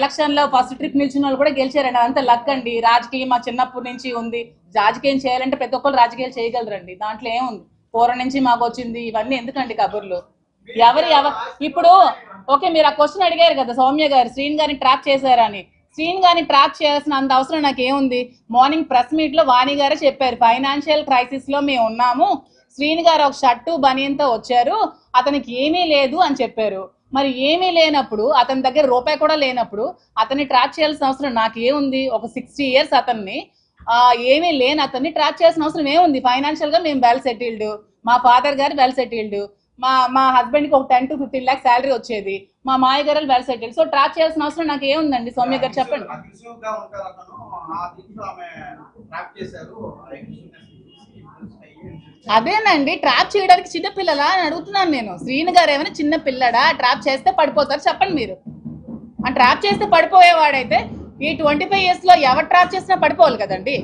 Election లో first trip నిల్చున్న వాళ్ళు కూడా గెలిచారండి. అదంతా లక్ అండి. రాజకీయం మా చిన్నప్పటి నుంచి ఉంది. రాజకీయం చేయాలంటే ప్రతి ఒక్కరు రాజకీయాలు చేయగలరండి. దాంట్లో ఏముంది, పూర్వం నుంచి మాకు వచ్చింది. ఇవన్నీ ఎందుకండి కబుర్లు? ఇప్పుడు ఓకే, మీరు ఆ క్వశ్చన్ అడిగారు కదా సౌమ్య గారు, శ్రీని గారిని ట్రాప్ చేశారని. శ్రీని గారిని ట్రాప్ చేయాల్సిన అంత అవసరం నాకేముంది? మార్నింగ్ ప్రెస్ మీట్ లో వాణి గారే చెప్పారు, ఫైనాన్షియల్ క్రైసిస్ లో మేము ఉన్నాము, శ్రీని గారు ఒక షర్టు బనియంతో వచ్చారు, అతనికి ఏమీ లేదు అని చెప్పారు. మరి ఏమీ లేనప్పుడు, అతని దగ్గర రూపాయి కూడా లేనప్పుడు అతన్ని ట్రాప్ చేయాల్సిన అవసరం నాకేముంది? ఒక 60 years అతన్ని ఏమీ లేని అతన్ని ట్రాప్ చేయాల్సిన అవసరం ఏముంది? ఫైనాన్షియల్ గా మేము వెల్ సెటిల్డ్, మా ఫాదర్ గారు వెల్ సెటిల్డ్, మా హస్బెండ్ కి ఒక 10 to 15 lakhs శాలరీ వచ్చేది, మా మాయ గారు వెల్ సెటిల్డ్. సో ట్రాప్ చేయాల్సిన అవసరం నాకు ఏముందండి? సౌమ్య గారు చెప్పండి. అదేనండి, ట్రాప్ చేయడానికి చిన్నపిల్లలా అని అడుగుతున్నాను నేను. శ్రీని గారు ఏమైనా చిన్న పిల్లడా? ట్రాప్ చేస్తే పడిపోతారు చెప్పండి మీరు. ట్రాప్ చేస్తే పడిపోయేవాడైతే ఈ 25 years లో ఎవరు ట్రాప్ చేసినా పడిపోవాలి కదండి.